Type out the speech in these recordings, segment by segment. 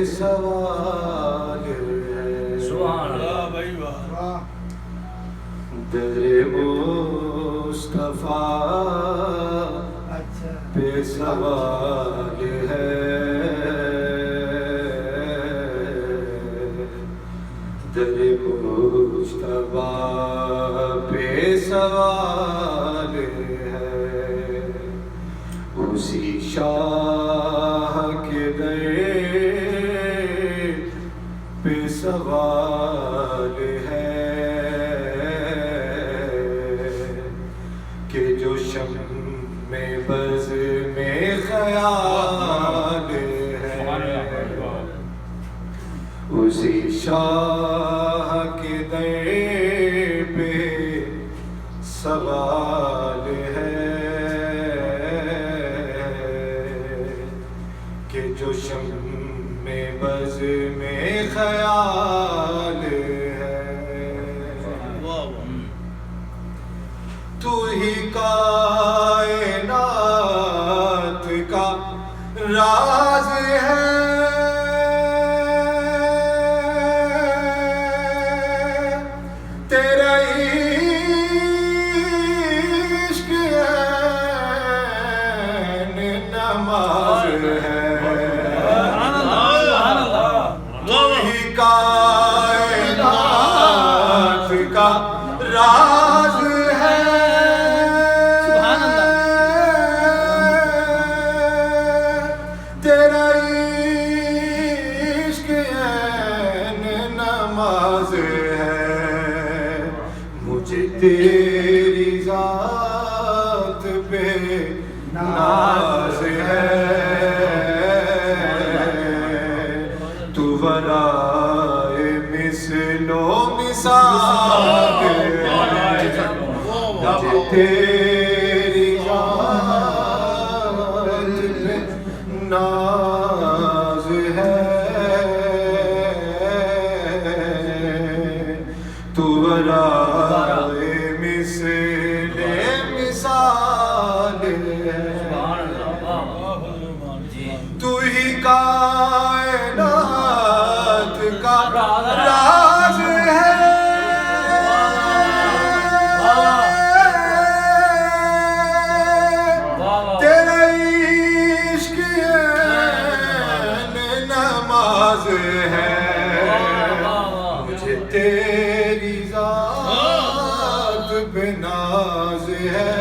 سوال ہے سبحان اللہ بھائی واہ در مصطفیٰ پہ سوال ہے در مصطفیٰ پہ سوال ہے اسی شاہ کے در پہ سوال ہے کہ جو شمع بز میں خیال ہے اسی شاہ کے در پہ سوال ہے کہ جو شمع بز میں خیال ہے تو ہی کائنات کا راز ہے تیرا عشق عین نماز ہے تو ہی کائنات کا راز ہے تیرا عشق عین نماز ہے مجھے تیری ذات پہ ناز ہے تو ورائے مثل و مثال ہے مجھے تیری ذات پہ ناز ہے تو ورائے مثل مثال ہے تو ہی کائنات کا راز ہے تیرا عشق عین نماز ہے مجھے تیری ذات پہ ناز ہے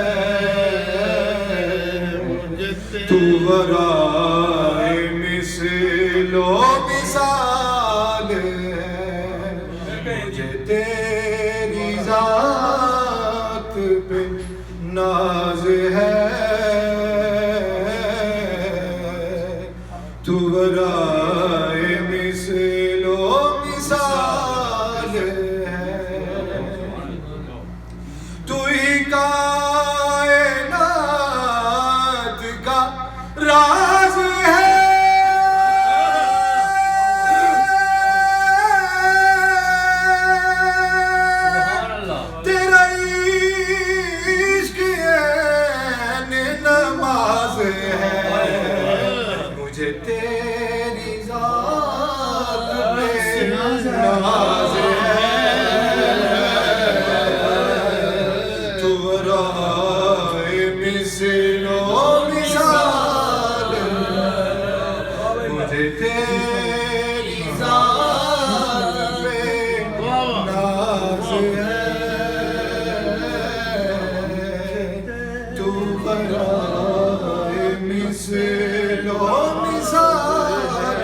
تو ورائے مثل و مثال ہے مجھے تیری ذات پہ ناز ہے تو ورائے مثل و مثال ہے تو ہی کائنات کا راز ہے تیرا عشق عین نماز ہے مجھے تیری ذات پہ ناز ہے تو ورائے مثل و مثال مجھے تیری ذات پہ ناز ہے تو ورائے مثل و مثال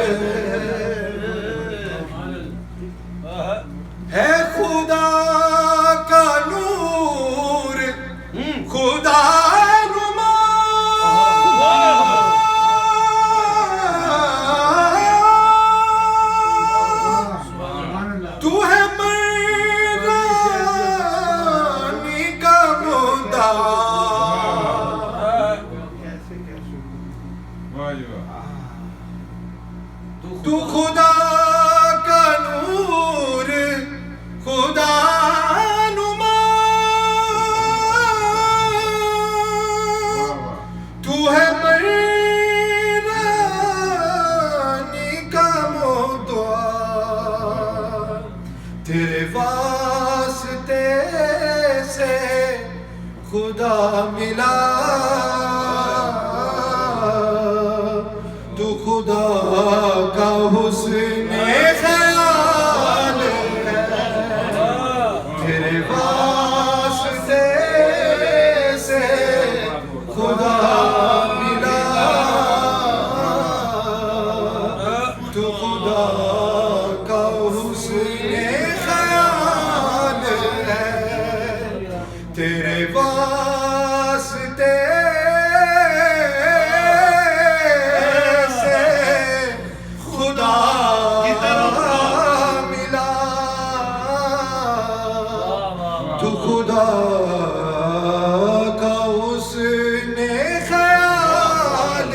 ہے خدا کا نور خدا نما تو ہے مردانی کا مدعا تو خدا کا نور خدا نما تو ہے مردانی کا مدعا ملا تو خدا کا حسن خیال ہے تیرے واسطے سے خدا ملا تو خدا کا حسن خیال ہے تیرے واسطے سے خدا ملا تو خدا کا حسن خیال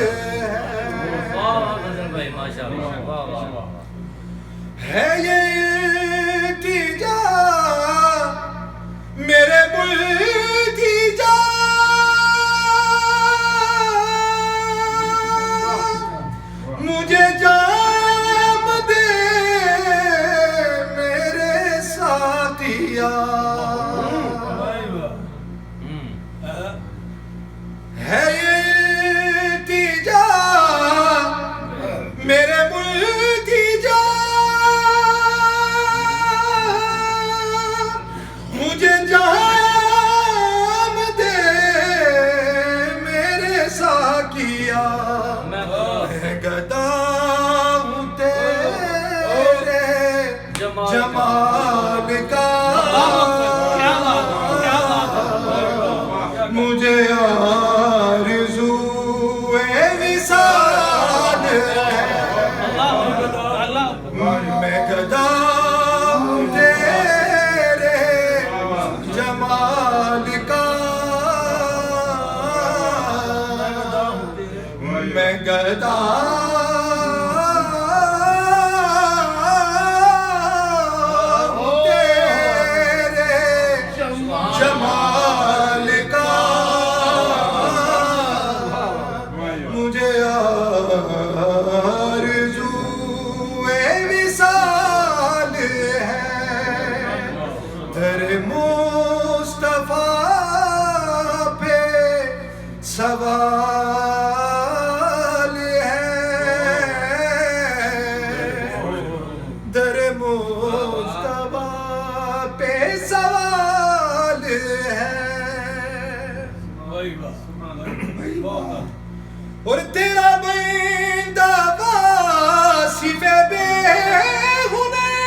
ہے یہ التجا میرے التجا مجھے جام دے میرے ساتھیا ہے یہ التجا میرے التجا مجھے جام دے میرے ساکیا میں گدا ہوں تیرے جمال کا مجھے آرزو وصال ہے میں گدا ہوں تیرے جمال کا میں گدا ہوں تیرے جمال کا مجھے آرزو وصال ہے در مصطفیٰ پہ سوال ہے در مصطفیٰ پہ سوال ہے اور تیرا بندہ واصف بے ہنر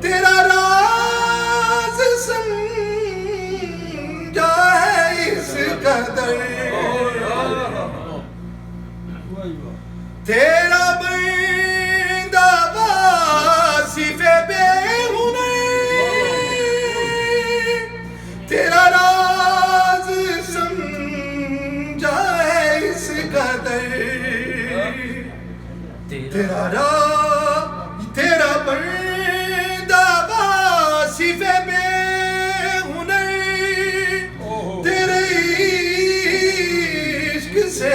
تیرا راز سمجھا ہے اس قدر تیرا بندہ واصف بے ہنر تیرا راز سمجھا ہے اس قدر تیرا بندہ واصف بے ہنر تیرے عشق سے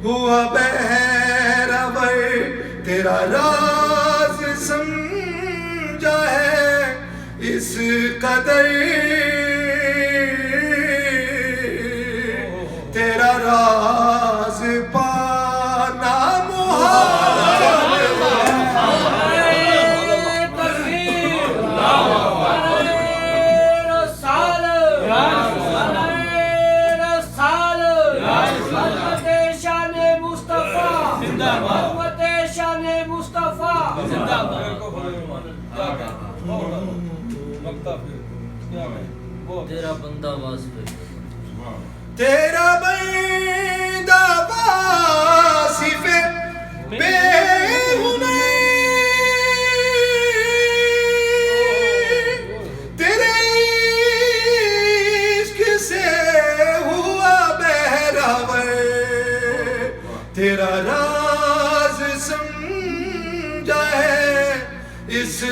ہوا بہرور تیرا راز سمجھا ہے اس قدر تیرا راز پانا محال تیرا بندہ واصف تیرا بندہ واصف بے ہنر تیرے عشق سے ہوا بہرور تیرا راز سمجھا ہے اس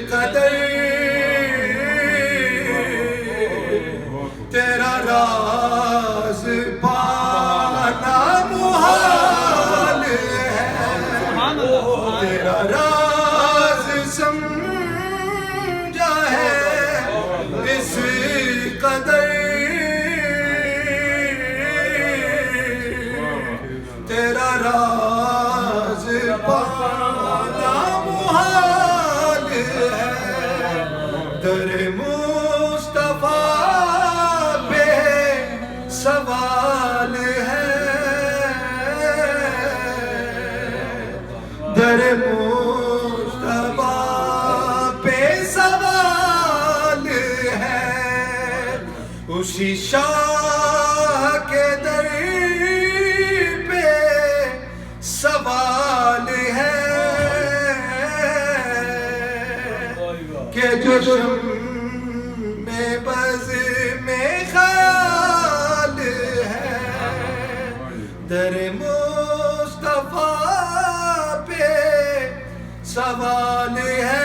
قدر تیرا راز سوال ہے، در مصطفیٰ پہ سوال ہے، اسی شاہ کے در پہ سوال ہے کہ جو شمع بز میں خیال ہے، در مصطفیٰ پہ سوال ہے۔